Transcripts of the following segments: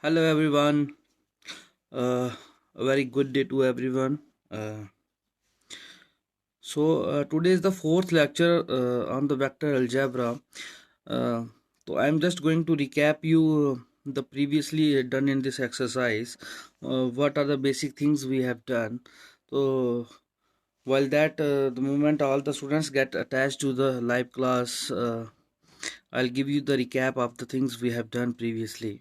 Hello everyone. A very good day to everyone. Uh, Today is the fourth lecture on the vector algebra. Uh, so I'm just going to recap you the previously done in this exercise. What are the basic things we have done? So while that the moment all the students get attached to the live class, I'll give you the recap of the things we have done previously.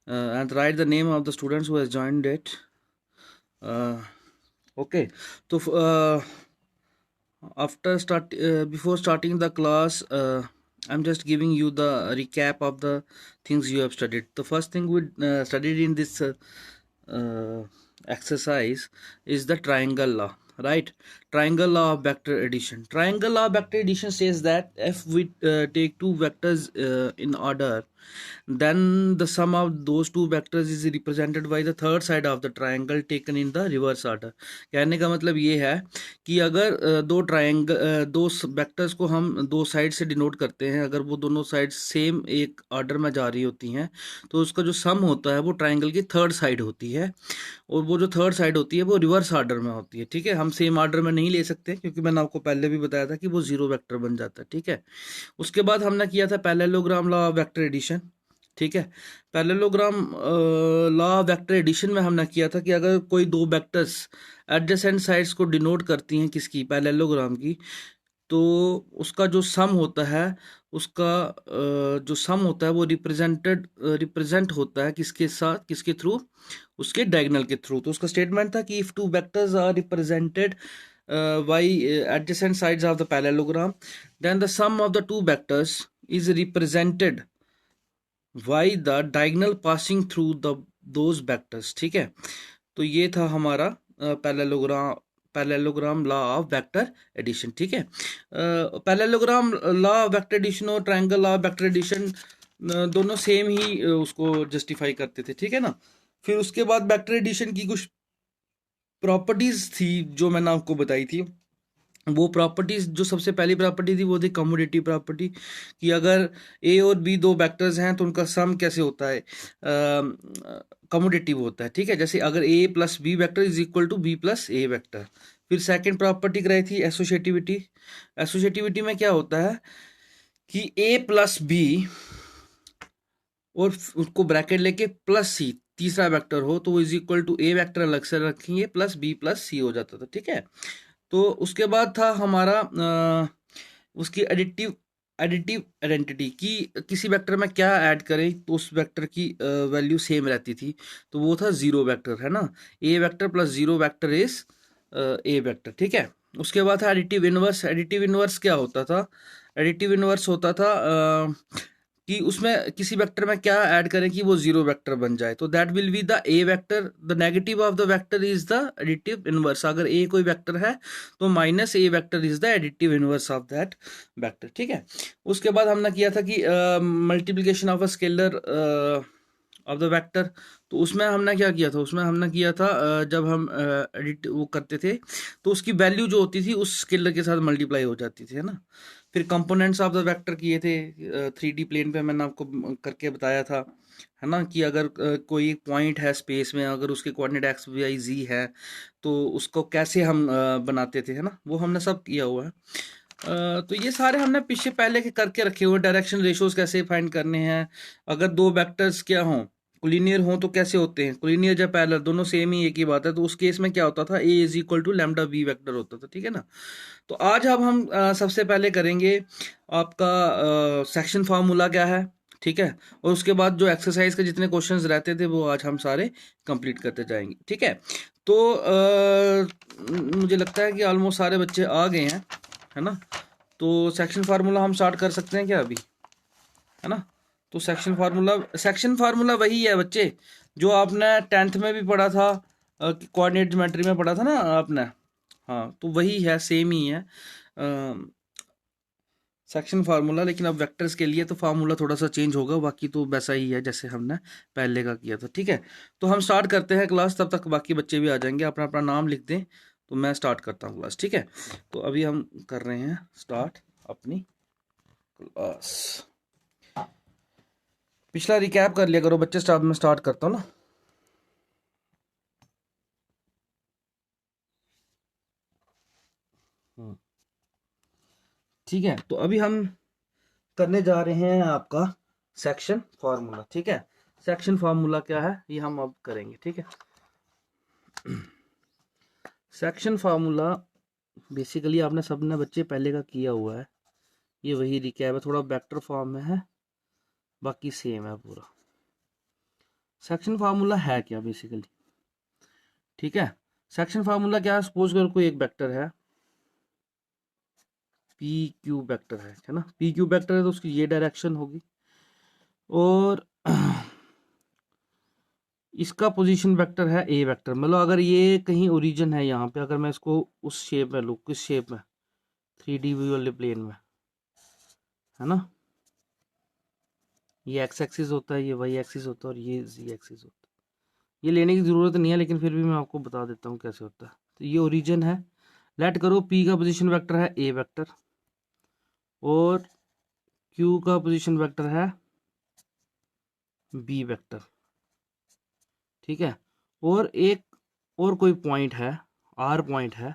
And write the name of the students who has joined it. Okay, so after start before starting the class, I'm just giving you the recap of the things you have studied. The first thing we studied in this uh, exercise is the triangle law, right? Triangle law of vector addition. Triangle law of vector addition says that if we take two vectors in order, then the sum of those two vectors is represented by the third side of the triangle taken in the reverse order. कहने का मतलब ये है कि अगर दो vectors को हम दो साइड से डिनोट करते हैं, अगर वो दोनों साइड सेम एक ऑर्डर में जा रही होती हैं तो उसका जो सम होता है वो ट्राइंगल की थर्ड साइड होती है, और वो जो थर्ड साइड होती है वो रिवर्स ऑर्डर में होती है। ठीक है, हम सेम ऑर्डर में नहीं ले सकते क्योंकि मैंने आपको पहले भी बताया था कि वो जीरो वेक्टर बन जाता है। ठीक है, उसके बाद हमने किया था parallelogram law of vector addition. ठीक है, parallelogram law of vector addition में हमने किया था कि अगर कोई दो वेक्टर्स एडजेसेंट साइड्स को डिनोट करती हैं किसकी, पैरेललोग्राम की, तो उसका जो सम होता है, उसका जो सम होता है वो रिप्रेजेंट होता है किसके साथ, किसके थ्रू, उसके डायगोनल के थ्रू। तो उसका स्टेटमेंट था कि if two vectors are represented by adjacent sides of the parallelogram, then the sum of the two vectors is represented by the diagonal passing through the those vectors। ठीक है, तो ये था हमारा parallelogram law of vector addition. ठीक है, parallelogram law of vector addition और triangle law of vector addition दोनों सेम ही उसको जस्टिफाई करते थे। ठीक है ना, फिर उसके बाद वेक्टर एडिशन की कुछ प्रॉपर्टीज थी जो मैंने आपको बताई थी। वो प्रॉपर्टीज, जो सबसे पहली प्रॉपर्टी थी वो थी कम्यूटेटिव प्रॉपर्टी, कि अगर ए और बी दो वेक्टर्स हैं तो उनका सम कैसे होता है, कम्यूटेटिव होता है। ठीक है, जैसे अगर A plus B vector is equal to B plus A vector. फिर सेकंड प्रॉपर्टी कराई थी एसोसिएटिविटी। एसोसिएटिविटी में क्या होता है कि ए प्लस बी और उसको ब्रैकेट लेके प्लस सी तीसरा वेक्टर हो तो वो is equal to A vector अलग से रखेंगे प्लस बी प्लस सी हो जाता था। ठीक है, तो उसके बाद था हमारा उसकी एडिटिव एडिटिव आइडेंटिटी, कि किसी वेक्टर में क्या ऐड करें तो उस वेक्टर की वैल्यू सेम रहती थी, तो वो था जीरो वेक्टर, है ना। A vector plus zero vector is A vector. ठीक है, उसके बाद था एडिटिव इनवर्स। एडिटिव इनवर्स क्या होता था, एडिटिव इनवर्स होता था कि उसमें किसी वेक्टर में क्या ऐड करें कि वो जीरो वेक्टर बन जाए, तो that will be the A vector, the negative of the vector is the additive inverse. अगर ए कोई वेक्टर है तो minus A vector is the additive inverse of that vector. ठीक है, उसके बाद हमने किया था कि multiplication of a scalar of the vector. तो उसमें हमने क्या किया था, उसमें हमने किया था जब हम एडिट वो करते थे तो उसकी वैल्यू जो होती थी उस स्केलर के साथ मल्टीप्लाई हो जाती थी, है ना। फिर कंपोनेंट्स ऑफ द वेक्टर किए थे 3D प्लेन पे, मैंने आपको करके बताया था, है ना, कि अगर कोई एक पॉइंट है स्पेस में, अगर उसके कोऑर्डिनेट एक्स वाई जी है तो उसको कैसे हम बनाते थे, है ना, वो हमने सब किया हुआ है। तो ये सारे हमने पीछे पहले के करके रखे हुए। डायरेक्शन रेशियोज कैसे फाइंड करने हैं, अगर दो वेक्टर्स क्या हों, कोलिनियर हों तो कैसे होते हैं, कोलिनियर जब पैरेलल दोनों सेम ही एक ही बात है, तो उस केस में क्या होता था, A is equal to lambda V vector होता था। ठीक है ना, तो आज अब हम सबसे पहले करेंगे आपका सेक्शन फार्मूला क्या है। ठीक है, और उसके बाद जो एक्सरसाइज के जितने क्वेश्चंस रहते थे वो आज हम सारे कंप्लीट करते जाएंगे। ठीक है, तो मुझे लगता है कि ऑलमोस्ट सारे बच्चे आ गए हैं, है ना। तो सेक्शन फार्मूला हम स्टार्ट कर सकते हैं क्या अभी, है ना। तो सेक्शन फार्मूला वही है बच्चे जो आपने 10th में भी पढ़ा था, कोऑर्डिनेट ज्योमेट्री में पढ़ा था ना आपने। हाँ, तो वही है, सेम ही है सेक्शन फार्मूला, लेकिन अब वेक्टर्स के लिए तो फार्मूला थोड़ा सा चेंज होगा, बाकी तो वैसा ही है जैसे हमने पहले का किया था। ठीक है, तो हम स्टार्ट करते हैं क्लास, तब तक बाकी बच्चे भी आ जाएंगे, अपना अपना नाम लिख दें तो मैं स्टार्ट करता हूँ क्लास। ठीक है, तो अभी हम कर रहे हैं स्टार्ट अपनी क्लास। पिछला रिकैप कर लिया करो बच्चे, स्टार्ट में स्टार्ट करता हूँ ना। ठीक है, तो अभी हम करने जा रहे हैं आपका सेक्शन फार्मूला। ठीक है, सेक्शन फार्मूला क्या है ये हम अब करेंगे। ठीक है, सेक्शन फार्मूला बेसिकली आपने सबने बच्चे पहले का किया हुआ है, ये वही रिकैप है, थोड़ा बेटर फॉर्म में है, बाकी सेम है पूरा। सेक्शन फार्मूला है क्या बेसिकली? ठीक है, सेक्शन फार्मूला क्या है, सपोज करो कोई एक वेक्टर है, पी क्यू वेक्टर है ना, पी क्यू वेक्टर है तो उसकी ये डायरेक्शन होगी, और इसका पोजीशन वेक्टर है ए वेक्टर। मतलब अगर ये कहीं ओरिजिन है यहाँ पे, अगर मैं इसको उस शेप में लूँ, किस शेप में, 3D व्यू वाले प्लेन में, है ना, ये एक्स एक्सिस होता है, ये वाई एक्सिस होता है, और ये जी एक्सिस होता है। ये लेने की ज़रूरत नहीं है, लेकिन फिर भी मैं आपको बता देता हूँ कैसे होता है। तो ये ओरिजिन है, लेट करो पी का पोजीशन वेक्टर है ए वेक्टर, और क्यू का पोजीशन वेक्टर है बी वेक्टर। ठीक है, और एक और कोई पॉइंट है, आर पॉइंट है,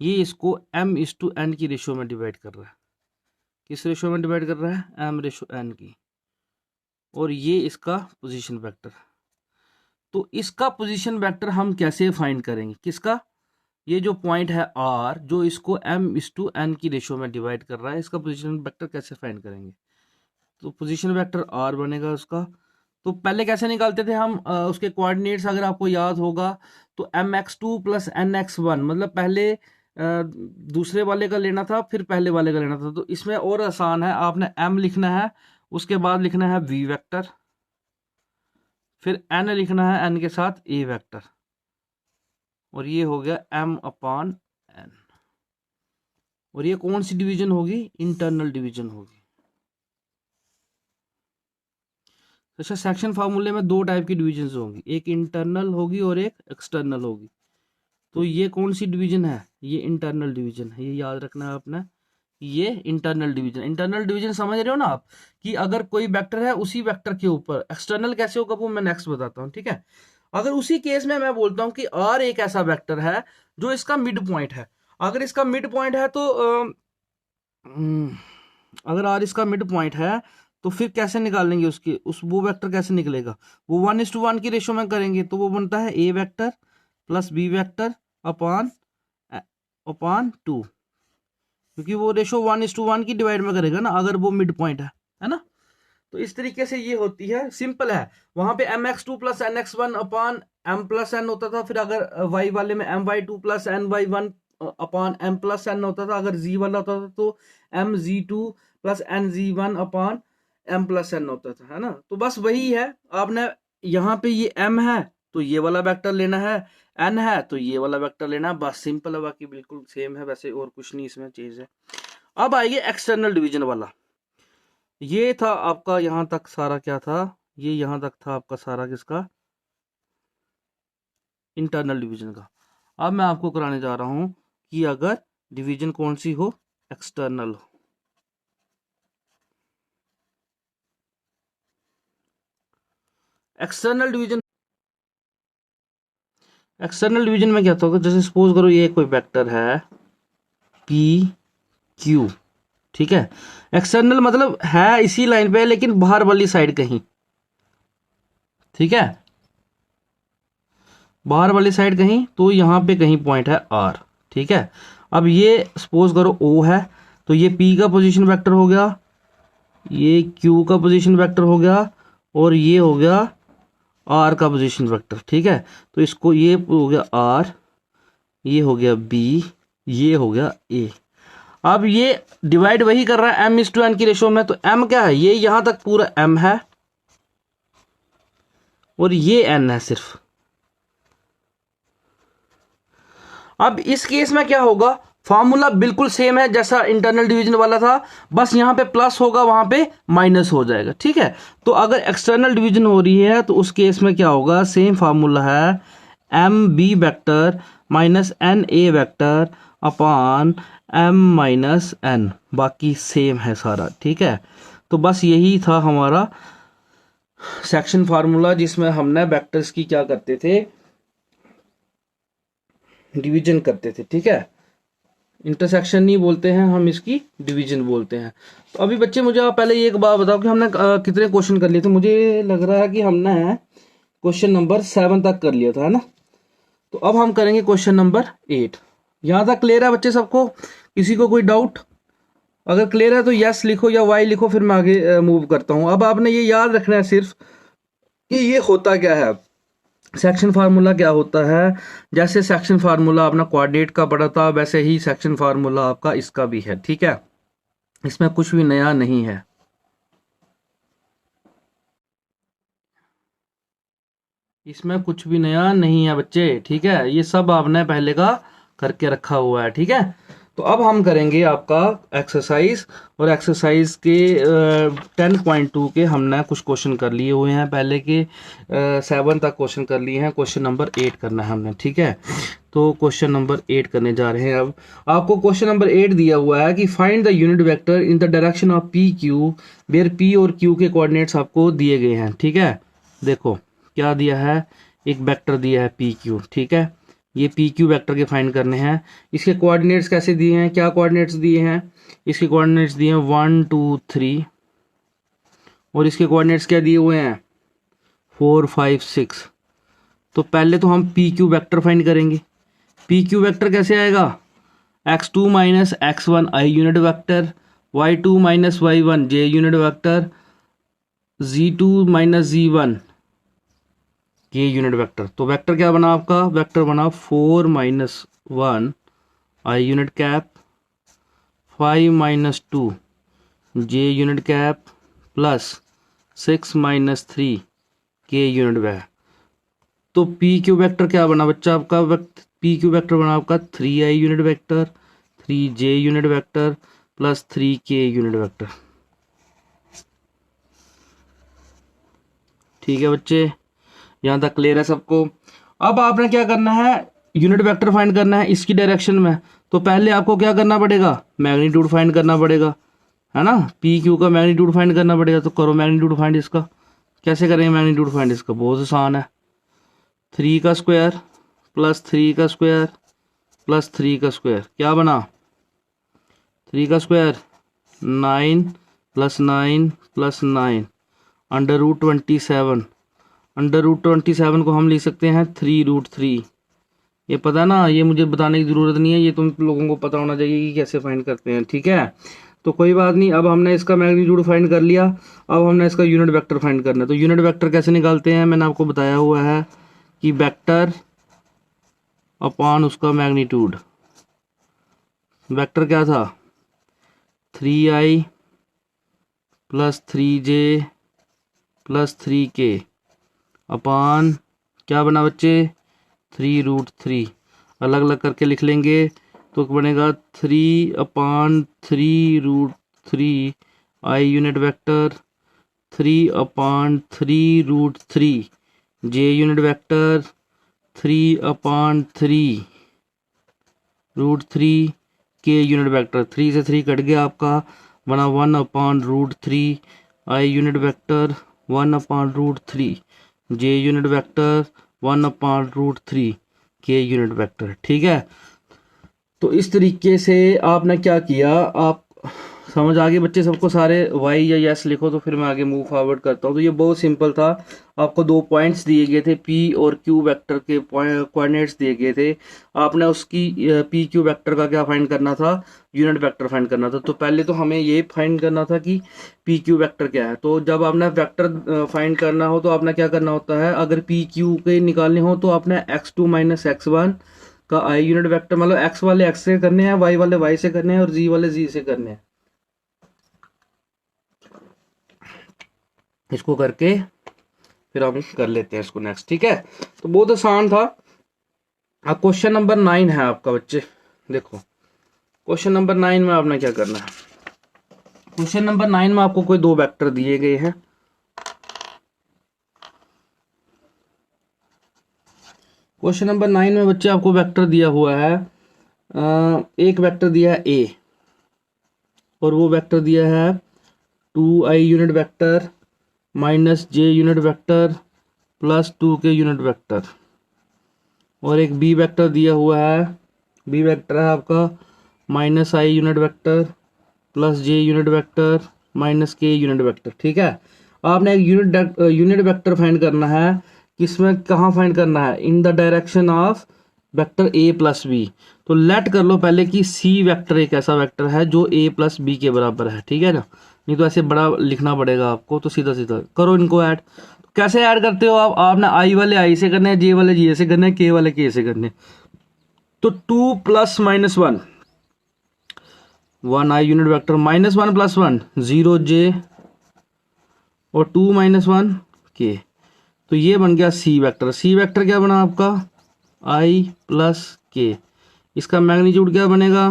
ये इसको m/n की रेशियो में डिवाइड कर रहा है। किस रेशियो में डिवाइड कर रहा है? m/n की। और ये इसका पोजीशन वेक्टर। तो इसका पोजीशन वेक्टर हम कैसे फाइंड करेंगे? किसका? ये जो पॉइंट है r, जो इसको m/n की रेशियो में डिवाइड कर रहा है, इसका पोजीशन वेक्टर कैसे फाइंड करेंगे? तो पोजीशन वेक्टर r बनेगा उसका। तो पहले कैसे निकालते थे हम उसके कोऑर्डिनेट्स, अगर आपको याद होगा तो mx2 + nx1, मतलब पहले दूसरे वाले का लेना था, फिर पहले वाले का लेना था। तो इसमें और आसान है, आपने m लिखना है, उसके बाद लिखना है v वेक्टर, फिर n लिखना है n के साथ a वेक्टर, और ये हो गया m/n। और ये कौन सी डिवीजन होगी? इंटरनल डिवीजन होगी। अच्छा, सेक्शन फार्मूले में दो टाइप की डिवीजन होंगी, एक इंटरनल होगी और एक एक्सटर्नल होगी। तो ये कौन सी डिवीजन है? ये इंटरनल डिवीजन है, ये याद रखना है आपने, ये इंटरनल डिवीजन। इंटरनल डिवीजन समझ रहे हो ना आप, कि अगर कोई वेक्टर है उसी वेक्टर के ऊपर। एक्सटर्नल कैसे होगा वो मैं नेक्स्ट बताता हूँ। ठीक है, अगर उसी केस में मैं बोलता हूँ कि आर एक ऐसा वेक्टर है जो इसका मिड पॉइंट है, अगर इसका मिड पॉइंट है तो अगर आर इसका मिड पॉइंट है तो फिर कैसे निकालेंगे उसकी, वो वेक्टर कैसे निकलेगा? वो 1:1 की रेशियो में करेंगे, तो वो बनता है A vector plus B vector upon 2, क्योंकि वो रेशो 1:1 की डिवाइड में करेगा ना, अगर वो मिड पॉइंट है ना। तो इस तरीके से ये होती है, सिंपल है। वहां पे mx2 + nx1 अपॉन m+n होता था, फिर अगर y वाले में my2 + ny1 अपॉन m+n होता था, अगर z वाला होता था तो mz2 + nz1 अपॉन m+n होता था, है ना। तो बस वही है, आपने यहाँ पे ये m है तो ये वाला वेक्टर लेना है, n है तो ये वाला वेक्टर लेना है, बस सिंपल है, बाकी बिल्कुल सेम है वैसे, और कुछ नहीं इसमें चीज है। अब आइए एक्सटर्नल डिवीजन वाला। ये था आपका यहां तक सारा, क्या था ये, यहां तक था आपका सारा किसका? इंटरनल डिवीजन का। अब मैं आपको कराने जा रहा हूं कि अगर डिवीजन कौन सी हो? एक्सटर्नल हो। एक्सटर्नल डिवीजन, एक्सटर्नल डिवीजन में क्या होगा, जैसे सपोज करो ये कोई वेक्टर है पी क्यू। ठीक है, एक्सटर्नल मतलब है इसी लाइन पे लेकिन बाहर वाली साइड कहीं। ठीक है, बाहर वाली साइड कहीं, तो यहां पे कहीं पॉइंट है आर। ठीक है, अब ये सपोज करो ओ है, तो ये पी का पोजीशन वेक्टर हो गया, ये क्यू का पोजीशन वेक्टर हो गया, और ये हो गया आर का पोजीशन वेक्टर। ठीक है, तो इसको ये हो गया आर, ये हो गया बी, ये हो गया ए। अब ये डिवाइड वही कर रहा है m/n की रेशियो में, तो m क्या है? ये यहां तक पूरा m है, और ये n है सिर्फ। अब इस केस में क्या होगा? फॉर्मूला बिल्कुल सेम है जैसा इंटरनल डिवीजन वाला था, बस यहां पे प्लस होगा, वहां पे माइनस हो जाएगा। ठीक है, तो अगर एक्सटर्नल डिवीजन हो रही है तो उस केस में क्या होगा? सेम फॉर्मूला है, M B vector minus N A vector upon m-n, बाकी सेम है सारा। ठीक है, तो बस यही था हमारा सेक्शन फार्मूला जिसमें हमने वेक्टर्स की क्या करते थे, डिवीजन करते थे, ठीक है। इंटरसेक्शन नहीं बोलते हैं हम, इसकी डिवीजन बोलते हैं। तो अभी बच्चे मुझे आप पहले ये एक बात बताओ कि हमने कितने क्वेश्चन कर लिए थे। मुझे लग रहा है कि हमने क्वेश्चन नंबर 7 तक कर लिया था, है ना। तो अब हम करेंगे क्वेश्चन नंबर 8। यहाँ तक क्लियर है बच्चे सबको? किसी को कोई डाउट? अगर क्लियर है तो यस लिखो या वाई लिखो, फिर मैं आगे मूव करता हूँ। अब आपने ये याद रखना है सिर्फ कि ये होता क्या है, सेक्शन फार्मूला क्या होता है। जैसे सेक्शन फार्मूला अपना कोऑर्डिनेट का पड़ा था, वैसे ही सेक्शन फार्मूला आपका इसका भी है, ठीक है। इसमें कुछ भी नया नहीं है। इसमें कुछ भी नया नहीं है बच्चे, ठीक है। ये सब आपने पहले का करके रखा हुआ है, ठीक है। तो अब हम करेंगे आपका एक्सरसाइज, और एक्सरसाइज के 10.2 के हमने कुछ क्वेश्चन कर लिए हुए हैं पहले के। 7 तक क्वेश्चन कर लिए हैं, क्वेश्चन नंबर 8 करना है हमने, ठीक है। तो क्वेश्चन नंबर 8 करने जा रहे हैं। अब आपको क्वेश्चन नंबर 8 दिया हुआ है कि find the unit vector in the direction of P Q, where P और क्यू के कोऑर्डिनेट्स आपको दिए गए हैं, ठीक है। देखो क्या दिया है, एक वेक्टर दिया है पी क्यू, ठीक है। ये पी क्यू वेक्टर के फाइंड करने हैं। इसके कोऑर्डिनेट्स कैसे दिए हैं, क्या कोऑर्डिनेट्स दिए हैं? इसके कोऑर्डिनेट्स दिए हैं 1 2 3, और इसके कोऑर्डिनेट्स क्या दिए हुए हैं 4 5 6। तो पहले तो हम पी क्यू वेक्टर फाइंड करेंगे। पी क्यू वेक्टर कैसे आएगा, x2 माइनस x1 आई unit vector, y2 minus y1 जे unit vector, z2 minus z1 के यूनिट वेक्टर। तो वेक्टर क्या बना आपका, वेक्टर बना 4 minus 1 I unit cap, 5 minus 2 J unit cap, plus 6 minus 3 के यूनिट वैक्टर। तो पी क्यू वेक्टर क्या बना बच्चा आपका, पी क्यू वेक्टर बना आपका 3 आई यूनिट वेक्टर, 3 जे यूनिट वेक्टर, प्लस 3 के यूनिट वेक्टर। ठीक है बच्चे, यहाँ तक क्लियर है सबको। अब आपने क्या करना है, यूनिट वेक्टर फाइंड करना है इसकी डायरेक्शन में। तो पहले आपको क्या करना पड़ेगा, मैग्नीट्यूड फाइंड करना पड़ेगा, है ना। पी क्यू का मैग्नीट्यूड फाइंड करना पड़ेगा। तो करो मैग्नीट्यूड फाइंड इसका। कैसे करेंगे मैग्नीट्यूड फाइंड इसका, बहुत आसान है। 3 का स्क्वायर प्लस 3 का स्क्वायर प्लस 3 का स्क्वायर, क्या बना 3 का square 9 plus 9 plus 9 under root 27। Under root 27 को हम लिख सकते हैं 3√3। ये पता ना, ये मुझे बताने की ज़रूरत नहीं है, ये तुम लोगों को पता होना चाहिए कि कैसे फाइंड करते हैं, ठीक है। तो कोई बात नहीं, अब हमने इसका मैग्नीट्यूड फाइंड कर लिया। अब हमने इसका यूनिट वेक्टर फाइंड करना है। तो यूनिट वेक्टर कैसे निकालते हैं, मैंने आपको बताया हुआ है कि वेक्टर अपॉन उसका मैग्नीट्यूड। वेक्टर क्या था 3i plus 3j plus 3k upon क्या बना बच्चे 3√3। अलग अलग करके लिख लेंगे तो बनेगा 3/3√3 आई यूनिट वेक्टर, 3/3√3 जे यूनिट वेक्टर, 3/3√3 के यूनिट वेक्टर। 3 से 3 कट गया आपका, बना 1/√3 आई यूनिट वेक्टर, 1/√3 जे यूनिट वेक्टर, 1/√3 के यूनिट वेक्टर, ठीक है। तो इस तरीके से आपने क्या किया, आप समझ आ गए बच्चे सबको सारे, वाई या यस लिखो तो फिर मैं आगे मूव फॉरवर्ड करता हूँ। तो ये बहुत सिंपल था। आपको 2 पॉइंट्स दिए गए थे, पी और क्यू वेक्टर के कोऑर्डिनेट्स दिए गए थे। आपने उसकी पी क्यू वेक्टर का क्या फाइंड करना था, यूनिट वेक्टर फाइंड करना था। तो पहले तो हमें ये फाइंड करना था कि पी क्यू वेक्टर क्या है। तो जब आपने वेक्टर फाइंड करना हो तो आपने क्या करना होता है, अगर पी क्यू के निकालने हो तो आपने x2 माइनस x1 का आई यूनिट वेक्टर, मतलब x वाले x से करने हैं, y वाले y से करने हैं, और z वाले z से करने हैं। इसको करके फिर हम कर लेते हैं इसको नेक्स्ट, ठीक है। तो बहुत आसान था। अब क्वेश्चन नंबर 9 है आपका बच्चे। देखो क्वेश्चन नंबर 9 में आपने क्या करना है, क्वेश्चन नंबर 9 में आपको कोई 2 वेक्टर दिए गए हैं। क्वेश्चन नंबर 9 में बच्चे आपको वेक्टर दिया हुआ है, एक वेक्टर दिया है a, और वो वेक्टर दिया है 2i unit vector minus J unit vector plus 2k unit vector, और एक बी वेक्टर दिया हुआ है, बी वेक्टर है आपका माइनस आई यूनिट वेक्टर प्लस जे यूनिट वेक्टर माइनस के यूनिट वेक्टर। ठीक है, आपने एक यूनिट वेक्टर फाइंड करना है, किसमें कहाँ फाइंड करना है, in the direction of vector A plus B. तो लेट कर लो पहले कि सी वेक्टर एक ऐसा वेक्टर है जो ए प्लस बी के बराबर है, ठीक है ना, नहीं तो ऐसे बड़ा लिखना पड़ेगा आपको, तो सीधा सीधा करो इनको ऐड। कैसे ऐड करते हो आप, आपने आई वाले आई से करने हैं, जे वाले जे से करने हैं, के वाले के से करने हैं। तो 2 प्लस माइनस 1, 1 आई यूनिट वेक्टर माइनस 1 प्लस 1 0 जे और 2 माइनस 1 के। तो ये बन गया सी वेक्टर। सी वेक्टर क्या बना आपका, आई प्लस के। इसका मैग्नीट्यूड क्या बनेगा,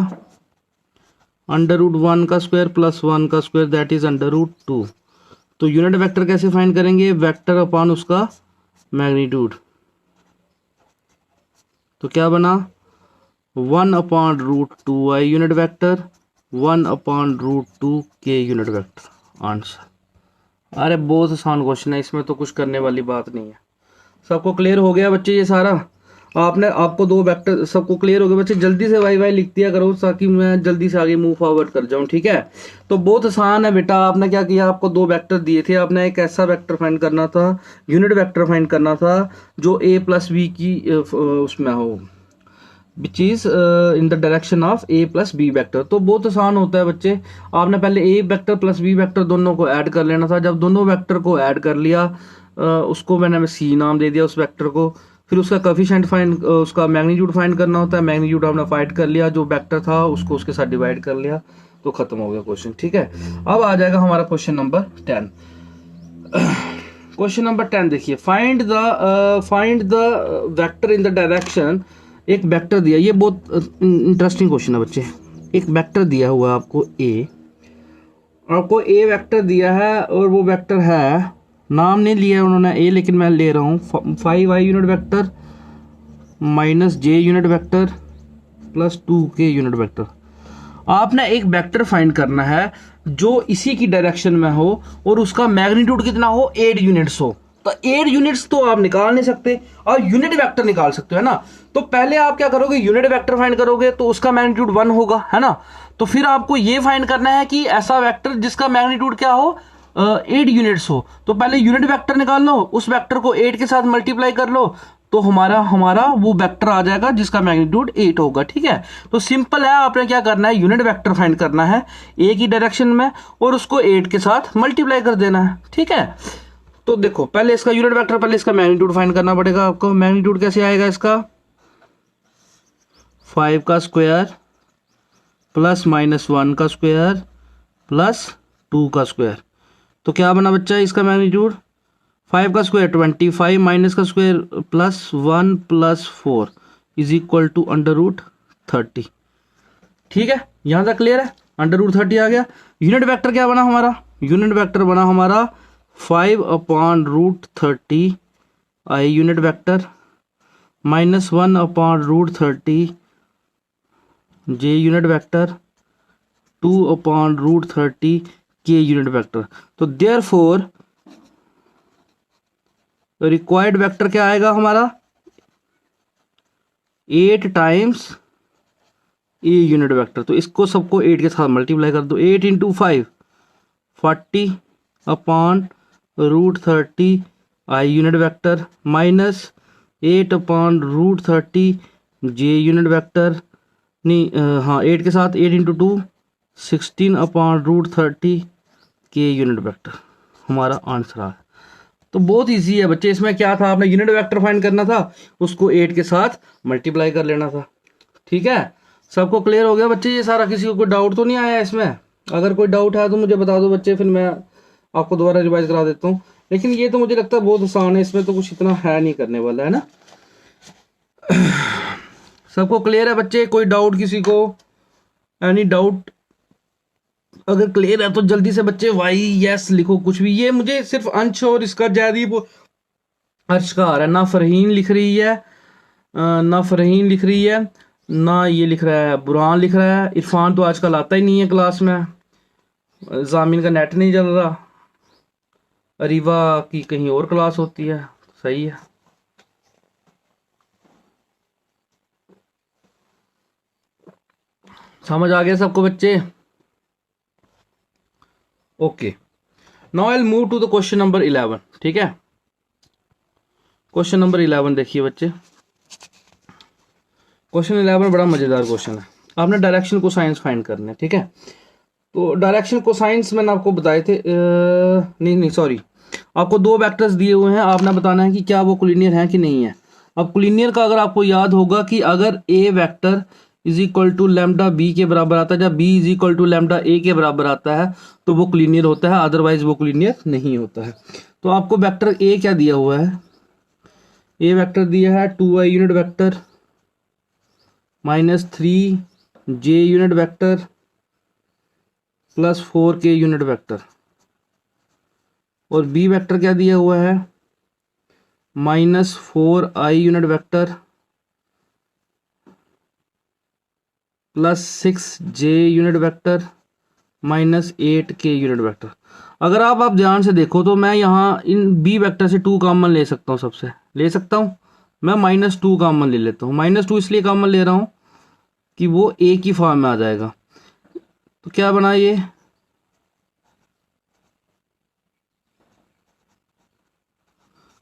अंडर रूट 1 का स्क्वायर प्लस 1 का square that is under root 2। तो यूनिट वेक्टर कैसे फाइंड करेंगे, वेक्टर अपॉन उसका मैग्नीट्यूड। तो क्या बना 1 upon root 2 I unit vector 1 upon root 2 K unit vector. Answer. अरे बहुत आसान क्वेश्चन है, इसमें तो कुछ करने वाली बात नहीं है। सबको क्लियर हो गया बच्चे, ये सारा आपने आपको दो वेक्टर सबको क्लियर हो गया बच्चे, जल्दी से वाई वाई लिख दिया करो ताकि मैं जल्दी से आगे मूव फॉरवर्ड कर जाऊं। ठीक है, तो बहुत आसान है बेटा। आपने क्या किया, आपको दो वेक्टर दिए थे, आपने एक ऐसा वेक्टर फाइंड करना था, यूनिट वेक्टर फाइंड करना था जो ए प्लस बी की उसमें हो, which is in the direction of A plus B vector. तो बहुत आसान होता है बच्चे, आपने पहले A vector plus B vector दोनों को ऐड कर लेना था। जब दोनों वेक्टर को ऐड कर लिया, उसको मैंने सी नाम दे दिया उस वेक्टर को, फिर उसका कोफिशिएंट फाइंड, उसका मैग्नीट्यूड फाइंड करना होता है। मैग्नीट्यूड आपने फाइंड कर लिया, जो वेक्टर था उसको उसके साथ डिवाइड कर लिया, तो खत्म हो गया क्वेश्चन। ठीक है, अब आ जाएगा हमारा क्वेश्चन नंबर 10। क्वेश्चन नंबर 10 देखिए, find the vector in the direction. एक वेक्टर दिया, ये बहुत इंटरेस्टिंग क्वेश्चन है बच्चे। एक वेक्टर दिया हुआ आपको ए, आपको ए वेक्टर दिया है और वो वेक्टर है, नाम नहीं लिया उन्होंने ए, लेकिन मैं ले रहा हूँ 5 आई unit vector minus J unit vector plus 2k unit vector. आपने एक वेक्टर फाइंड करना है जो इसी की डायरेक्शन में हो और उसका मैग्नीट्यूड कितना हो, 8 यूनिट्स हो। तो 8 यूनिट्स तो आप निकाल नहीं सकते, और यूनिट वेक्टर निकाल सकते हो, है ना। तो पहले आप क्या करोगे, यूनिट वेक्टर फाइंड करोगे तो उसका मैग्नीट्यूड 1 होगा, है ना। तो फिर आपको ये फाइंड करना है कि ऐसा वेक्टर जिसका मैग्नीट्यूड क्या हो, 8 यूनिट्स हो। तो पहले यूनिट वेक्टर निकाल लो, उस वेक्टर को 8 के साथ मल्टीप्लाई कर लो, तो हमारा हमारा वो वेक्टर आ जाएगा जिसका मैग्नीट्यूड 8 होगा। ठीक है, तो सिंपल है, आपने क्या करना है, यूनिट वेक्टर फाइंड करना है ए की डायरेक्शन में और उसको 8 के साथ मल्टीप्लाई कर देना है। ठीक है, तो देखो पहले इसका यूनिट वेक्टर, पहले इसका मैग्नीट्यूड फाइंड करना पड़ेगा आपको। मैग्नीट्यूड कैसे आएगा इसका, 5 का स्क्वायर प्लस माइनस 1 का स्क्वायर प्लस 2 का स्क्वायर। तो क्या बना बच्चा इसका मैग्नीट्यूड, 5 का स्क्वायर 25 माइनस का square plus 1 plus 4 is equal to under root 30। ठीक है, यहां तक क्लियर है, अंडर रूट 30 आ गया। यूनिट वेक्टर क्या बना हमारा, यूनिट वेक्टर बना हमारा 5 upon root 30 I unit vector minus 1 upon root 30 J unit vector 2 upon root 30 K unit vector. तो देयरफॉर रिक्वायर्ड वेक्टर क्या आएगा हमारा, 8 टाइम्स ए यूनिट वेक्टर। तो इसको सबको 8 के साथ मल्टीप्लाई कर दो, 8 into 5 40 upon root 30 I unit vector minus 8 upon root 30 J unit vector, नहीं हाँ 8 के साथ 8 into 2 16 upon root 30 K unit vector हमारा आंसर आ। तो बहुत इजी है बच्चे, इसमें क्या था, आपने यूनिट वेक्टर फाइंड करना था, उसको 8 के साथ मल्टीप्लाई कर लेना था। ठीक है, सबको क्लियर हो गया बच्चे ये सारा, किसी को कोई डाउट तो नहीं आया इसमें। अगर कोई डाउट है तो मुझे बता दो बच्चे, फिर मैं आपको दोबारा रिवाइज करा देता हूँ। लेकिन ये तो मुझे लगता है बहुत आसान है, इसमें तो कुछ इतना है नहीं करने वाला, है ना। सबको क्लियर है बच्चे, कोई डाउट किसी को, एनी डाउट? अगर क्लियर है तो जल्दी से बच्चे वाई यस लिखो कुछ भी। ये मुझे सिर्फ अंश और इसका जयदीप अर्श का आ रहा है, ना फरहीन लिख रही है, ना फरहीन लिख रही है, ना ये लिख रहा है बुरहान लिख रहा है। इरफान तो आजकल आता ही नहीं है क्लास में, जामिन का नेट नहीं चल रहा। अरीवा की कहीं और क्लास होती है। सही है। समझ आ गया सबको बच्चे? Okay, now I will move to the question number 11। ठीक है, क्वेश्चन नंबर 11 देखिए बच्चे। क्वेश्चन 11 बड़ा मजेदार क्वेश्चन है। आपने डायरेक्शन को साइंस फाइंड करना है। ठीक है, तो डायरेक्शन को साइंस मैंने आपको बताए थे, नहीं सॉरी, आपको दो वेक्टर्स दिए हुए हैं, आपने बताना है कि क्या वो कोलिनियर हैं कि नहीं है। अब कोलिनियर का अगर आपको याद होगा कि अगर A vector is equal to lambda B के बराबर आता है, जब B is equal to lambda A के बराबर आता है तो वो कोलिनियर होता है, अदरवाइज वो कोलिनियर नहीं होता है। तो आपको वेक्टर ए क्या दिया हुआ है? ए वेक्टर दिया है 2i unit vector -3j unit vector +4k unit vector, और बी वेक्टर क्या दिया हुआ है? -4i unit vector +6j unit vector -8k unit vector. अगर आप ध्यान से देखो तो मैं यहाँ इन बी वेक्टर से 2 कॉमन ले सकता हूँ, सबसे ले सकता हूँ मैं -2 कॉमन ले लेता हूँ। -2 इसलिए कॉमन ले रहा हूँ कि वो ए की फॉर्म में आ जाएगा। तो क्या बना ये?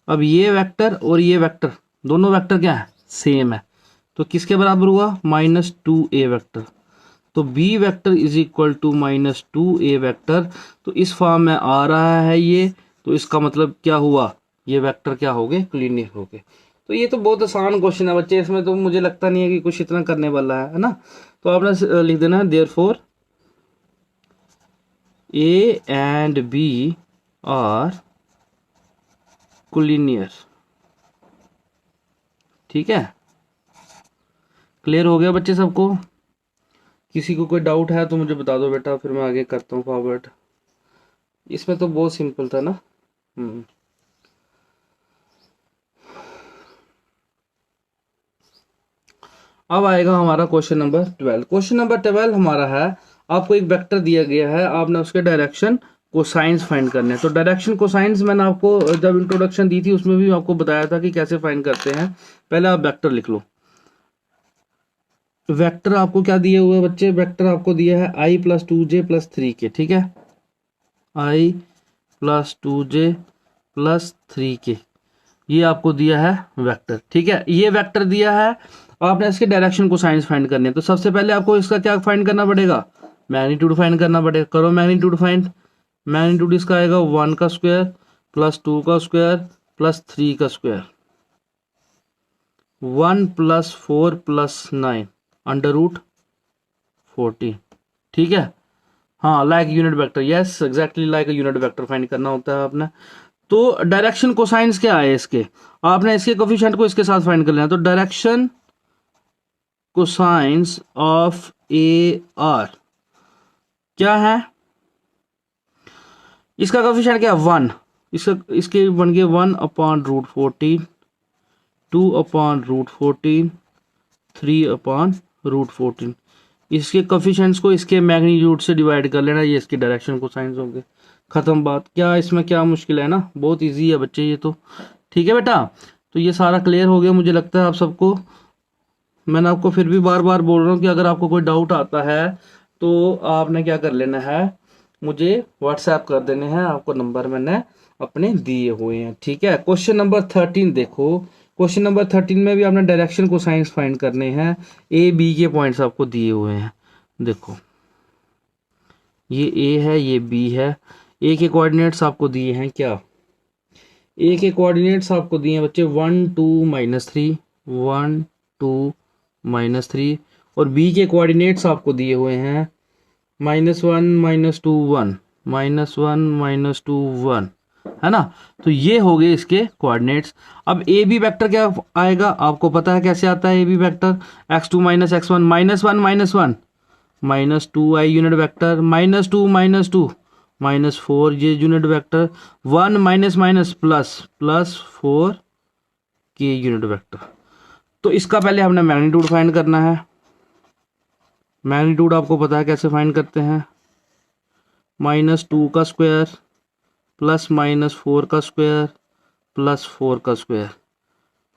अब ये वेक्टर और ये वेक्टर दोनों वेक्टर क्या है? सेम है। तो किसके बराबर हुआ? -2a vector. तो b vector is equal to -2a vector. तो इस फॉर्म में आ रहा है ये, तो इसका मतलब क्या हुआ? ये वेक्टर क्या हो गए? कोलिनियर हो गए। तो ये तो बहुत आसान क्वेश्चन है बच्चे, इसमें तो मुझे लगता नहीं है कि कुछ इतना करने वाला है ना। तो आपने लिख देना है therefore a and b are collinear. ठीक है, क्लियर हो गया बच्चे सबको? किसी को कोई डाउट है तो मुझे बता दो बेटा, फिर मैं आगे करता हूँ फॉरवर्ड। इसमें तो बहुत सिंपल था ना। अब आएगा हमारा क्वेश्चन नंबर 12। क्वेश्चन नंबर 12 हमारा है, आपको एक वेक्टर दिया गया है, आपने उसके डायरेक्शन को साइंस फाइंड करने हैं। तो डायरेक्शन को साइंस मैंने आपको जब इंट्रोडक्शन दी थी उसमें भी आपको बताया था कि कैसे फाइंड करते हैं। पहले आप वेक्टर लिख लो। वेक्टर आपको क्या दिए हुए बच्चे? वेक्टर आपको दिया है i + 2j + 3k। ठीक है, i + 2j + 3k, ये आपको दिया है वेक्टर। ठीक है, ये वेक्टर दिया है, आपने इसके डायरेक्शन को साइंस फाइंड करने हैं। तो सबसे पहले आपको इसका क्या फाइंड करना पड़ेगा? मैग्नीट्यूड फाइंड करना पड़ेगा। करो मैग्नीट्यूड फाइंड। मैग्नीट्यूड इसका आएगा 1 का स्क्वायर +2 का स्क्वायर +3 का स्क्वायर, 1 + 4 + 9 √14। ठीक है, हाँ, like unit vector, yes exactly like unit vector find करना होता है आपने। तो डायरेक्शन कोसाइंस क्या है इसके? आपने इसके कोफिशिएंट को इसके साथ फाइंड कर लेना। तो direction cosines of A R क्या है? इसका कोफिशिएंट क्या है? 1। इसके बन गए 1/√14, 2/√14, 3/√14। इसके कोफिशिएंट्स को इसके मैग्नीट्यूड से डिवाइड कर लेना, ये इसकी डायरेक्शन कोसाइंस होंगे। खत्म बात। क्या इसमें क्या मुश्किल है ना, बहुत इजी है बच्चे ये तो। ठीक है बेटा, तो ये सारा क्लियर हो गया मुझे लगता है आप सबको। मैंने आपको फिर भी बार बार बोल रहा हूँ कि अगर आपको कोई डाउट आता है तो आपने क्या कर लेना है, मुझे व्हाट्सएप कर देने हैं, आपको नंबर मैंने अपने दिए हुए हैं। ठीक है, क्वेश्चन नंबर 13 देखो। क्वेश्चन नंबर 13 में भी आपने डायरेक्शन को साइंस फाइंड करने हैं। ए बी के पॉइंट्स आपको दिए हुए हैं। देखो ये ए है, ये बी है। ए के कोऑर्डिनेट्स आपको दिए हैं क्या? ए के कोऑर्डिनेट्स आपको दिए हैं बच्चे 1 2 -3, 1 2 -3, और बी के कोऑर्डिनेट्स आपको दिए हुए हैं -1 -2 1, -1 -2 1, है ना। तो ये हो गए इसके कोऑर्डिनेट्स। अब ए बी वेक्टर क्या आएगा? आपको पता है कैसे आता है A B vector? x2 - x1 -1 -2i unit vector, -2 -2 -4j unit vector, 1 +4k unit vector. तो इसका पहले हमने मैग्नीट्यूड फाइंड करना है। मैग्नीट्यूड आपको पता है कैसे फाइंड करते हैं? -2 का स्क्वायर प्लस माइनस 4 का स्क्वायर प्लस 4 का स्क्वायर,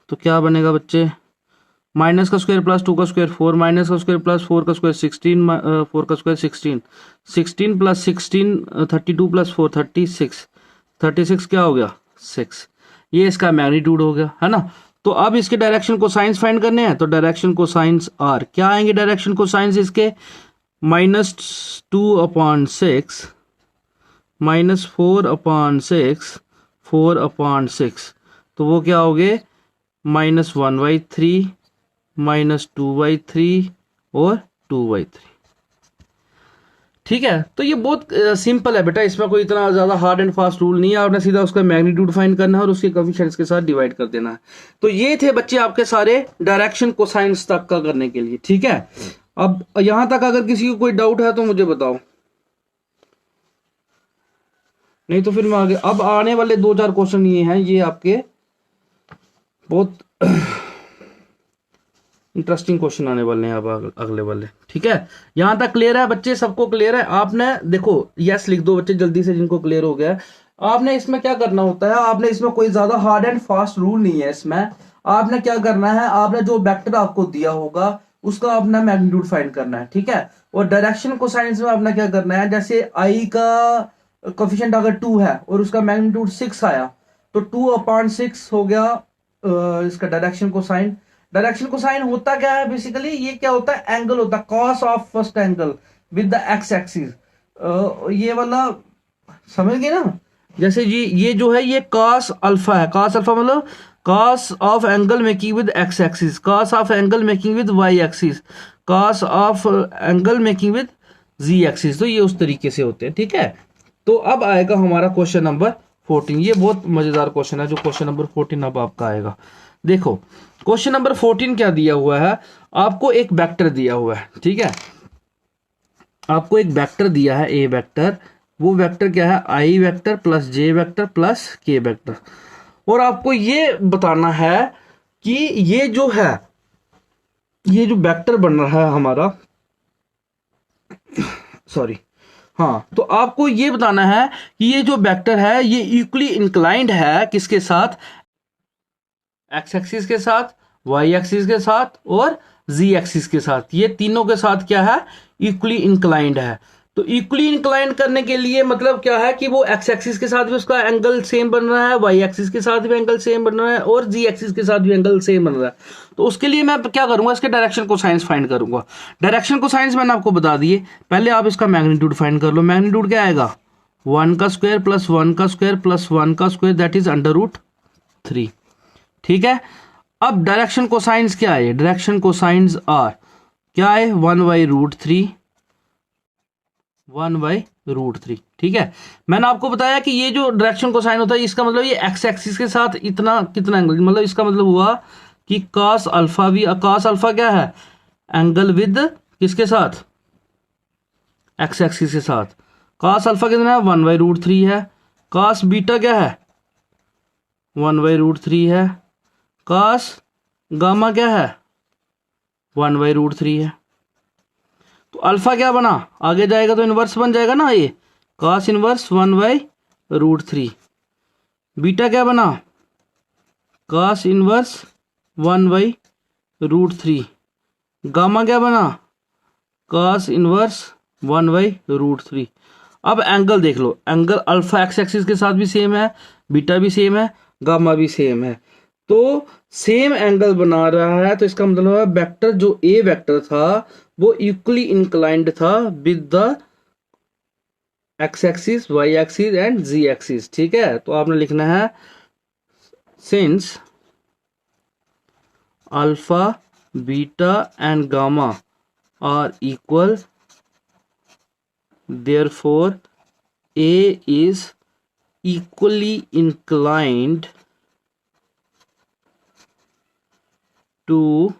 तो क्या बनेगा बच्चे, माइनस का स्क्वायर प्लस 2 का स्क्वायर 4, माइनस का स्क्वायर प्लस 4 का स्क्वायर 16, 4 का स्क्वायर 16, 16 प्लस 16 32 प्लस 4 36, 36 क्या हो गया 6, ये इसका मैग्नीट्यूड हो गया, है ना। तो अब इसके डायरेक्शन को साइंस फाइंड करने हैं, तो डायरेक्शन को साइंस आर क्या आएंगे, डायरेक्शन को साइंस इसके -2/6 -4/6 4/6, तो वो क्या हो गए -1/3 -2/3 और 2/3। ठीक है, तो ये बहुत सिंपल है बेटा, इसमें कोई इतना ज्यादा हार्ड एंड फास्ट रूल नहीं है, आपने सीधा उसका मैग्नीट्यूड फाइंड करना है और उसके कोएफिशिएंट्स के साथ डिवाइड कर देना है। तो ये थे बच्चे आपके सारे डायरेक्शन कोसाइंस तक का करने के लिए। ठीक है, अब यहां तक अगर किसी को कोई डाउट है तो मुझे बताओ, नहीं तो फिर मैं आगे, अब आने वाले 2-4 क्वेश्चन ये हैं, ये आपके बहुत इंटरेस्टिंग क्वेश्चन आने वाले हैं अब अगले वाले। ठीक है, यहां तक क्लियर है बच्चे, सबको क्लियर है? आपने देखो यस लिख दो बच्चे जल्दी से जिनको क्लियर हो गया है। आपने इसमें क्या करना होता है, आपने इसमें कोई ज्यादा हार्ड एंड फास्ट रूल नहीं है इसमें। आपने क्या करना है, आपने जो वेक्टर आपको दिया होगा उसका अपना मैग्नीट्यूड फाइंड करना है। ठीक है, और डायरेक्शन कोसाइंस में आपने क्या करना है, जैसे आई का कोफिशिएंट अगर 2 है और उसका मैग्नीट्यूड 6 आया, तो 2/6 हो गया इसका डायरेक्शन कोसाइन। डायरेक्शन कोसाइन होता क्या है बेसिकली, ये क्या होता है, एंगल होता है, cos of first angle with the X axis. ये वाला समझ गए ना, जैसे ये जो है ये कॉस अल्फा है, कॉस अल्फा मतलब cos of angle making with X axis, cos of angle making with Y axis, cos of angle making with Z axis, तो ये उस तरीके से होते हैं। ठीक है, तो अब आएगा हमारा क्वेश्चन नंबर 14। ये बहुत मजेदार क्वेश्चन है जो क्वेश्चन नंबर 14 अब आपका आएगा। देखो क्वेश्चन नंबर 14 क्या दिया हुआ है, आपको एक वेक्टर दिया हुआ है। ठीक है, आपको एक वेक्टर दिया है ए वेक्टर, वो वेक्टर क्या है, आई वेक्टर प्लस जे वेक्टर प्लस के वेक्टर, और आपको ये बताना है कि ये जो है, ये जो वेक्टर बन रहा है हमारा, सॉरी हाँ, तो आपको ये बताना है कि ये जो वेक्टर है ये इक्वली इंक्लाइंड है किसके साथ, एक्स एक्सिस के साथ, वाई एक्सिस के साथ और जी एक्सिस के साथ, ये तीनों के साथ क्या है, इक्वली इंक्लाइंड है। तो इक्वली इंक्लाइंड करने के लिए मतलब क्या है कि वो एक्स एक्सिस के साथ भी उसका एंगल सेम बन रहा है, वाई एक्सिस के साथ भी एंगल सेम बन रहा है और जी एक्सिस के साथ भी एंगल सेम बन रहा है। तो उसके लिए मैं क्या करूंगा, इसके डायरेक्शन को साइंस फाइंड करूंगा। डायरेक्शन को साइंस मैंने आपको बता दिए, पहले आप इसका मैग्नीट्यूड फाइंड कर लो। मैग्नीट्यूड क्या आएगा, 1 का स्क्वायर प्लस 1 का स्क्वायर प्लस 1 का स्क्वायर दैट इज √3। ठीक है, अब डायरेक्शन कोसाइंस क्या है, डायरेक्शन कोसाइंस आर क्या है, 1/√3 1/√3। ठीक है, मैंने आपको बताया कि ये जो डायरेक्शन कोसाइन होता है इसका मतलब ये एक्स एक्सिस के साथ इतना कितना एंगल, मतलब इसका मतलब हुआ कि cos अल्फा भी, cos अल्फा क्या है, एंगल विद किसके साथ, एक्स एक्सिस के साथ। cos अल्फा कितना है, 1/√3 है। cos बीटा क्या है, 1/√3 है। cos गामा क्या है, 1/√3 है। तो अल्फा क्या बना, आगे जाएगा तो इनवर्स बन जाएगा ना, ये cos इनवर्स 1/√3। बीटा क्या बना, cos इनवर्स 1/√3। गामा क्या बना, cos इनवर्स 1/√3। अब एंगल देख लो, एंगल अल्फा एक्स एक्सिस के साथ भी सेम है, बीटा भी सेम है, गामा भी सेम है, तो सेम एंगल बना रहा है। तो इसका मतलब है वेक्टर जो ए वेक्टर था वो इक्वली इंक्लाइंड था with the X axis, Y axis and Z axis. ठीक है, तो आपने लिखना है since alpha beta and gamma are equal therefore A is equally inclined to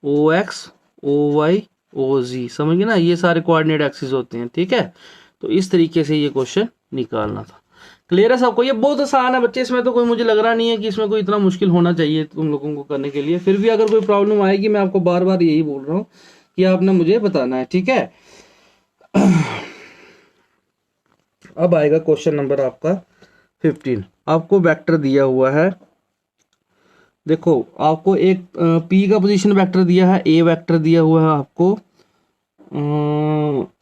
OX, OY, OZ। समझ गए ना, ये सारे कोऑर्डिनेट एक्सिस होते हैं। ठीक है, तो इस तरीके से ये क्वेश्चन निकालना था। क्लियर है सबको, ये बहुत आसान है बच्चे, इसमें तो कोई मुझे लग रहा नहीं है कि इसमें कोई इतना मुश्किल होना चाहिए तुम लोगों को करने के लिए। फिर भी अगर कोई प्रॉब्लम आएगी, मैं आपको बार बार यही बोल रहा हूँ कि आपने मुझे बताना है। ठीक है, अब आएगा क्वेश्चन नंबर आपका 15। आपको वेक्टर दिया हुआ है, देखो आपको एक पी का पोजीशन वेक्टर दिया है, ए वेक्टर दिया हुआ है आपको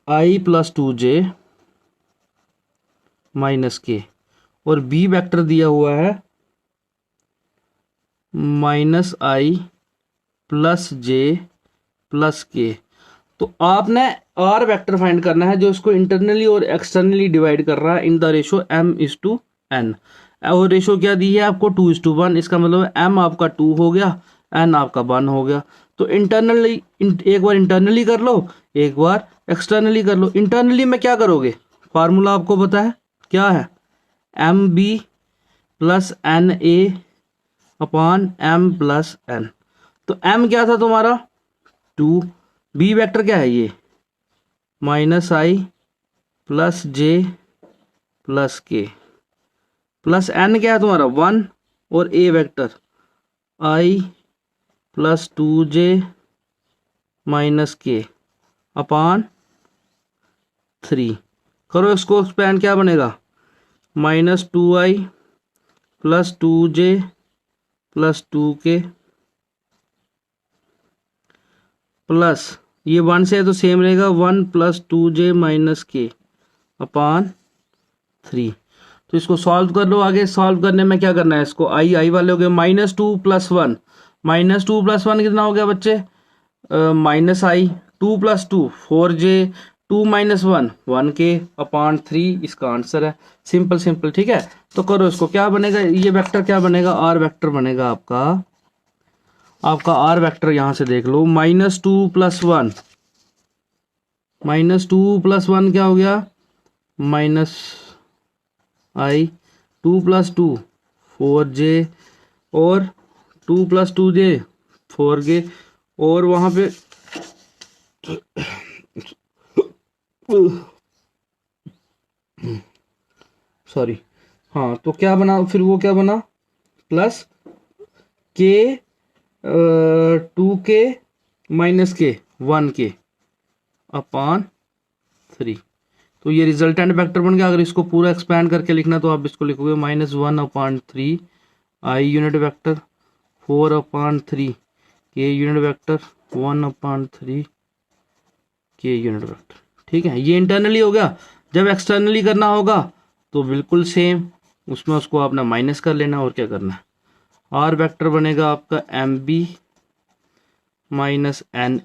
i+2j -k, और बी वेक्टर दिया हुआ है -i+j+k। तो आपने आर वेक्टर फाइंड करना है जो इसको इंटरनली और एक्सटर्नली डिवाइड कर रहा है इन द रेशो m/n। और रेशो क्या दी है आपको 2:1। इसका मतलब m आपका 2 हो गया, n आपका 1 हो गया। तो इंटरनली एक बार इंटरनली कर लो, एक बार एक्सटर्नली कर लो। इंटरनली में क्या करोगे, फार्मूला आपको पता है क्या है, mb+na/m+n। तो m क्या था तुम्हारा 2, बी वेक्टर क्या है ये -i+j+k, प्लस n क्या है तुम्हारा 1, और ए वेक्टर i+2j-k/3। करो इसको एक्सपेंड, क्या बनेगा -2i+2j+2k प्लस ये 1 से है तो सेम रहेगा 1+2j-k/3। तो इसको सॉल्व कर लो। आगे सॉल्व करने में क्या करना है, इसको आई वाले हो गए -2+1, -2+1 कितना हो गया बच्चे, -i, 2+2 4j, 2 - 1 1k/3। इसका आंसर है, सिंपल सिंपल। ठीक है, तो करो इसको, क्या बनेगा ये वेक्टर, क्या बनेगा आर वेक्टर बनेगा आपका आर वेक्टर यहां से देख लो, -2+1, -2+1 क्या हो गया -i, 2+2 4j, और 2+2j 4k, और वहां पे सॉरी, हाँ तो क्या बना फिर, वो क्या बना plus k 2k -k 1k/3। तो ये रिजल्टेंट वेक्टर बन गया। अगर इसको पूरा एक्सपैंड करके लिखना तो आप इसको लिखोगे -1/3 i unit vector, 4/3 k unit vector, 1/3 k unit vector. ठीक है, ये इंटरनली हो गया। जब एक्सटर्नली करना होगा तो बिल्कुल सेम, उसमें उसको आपने माइनस कर लेना, और क्या करना है। आर वेक्टर बनेगा आपका mb -na/m-n।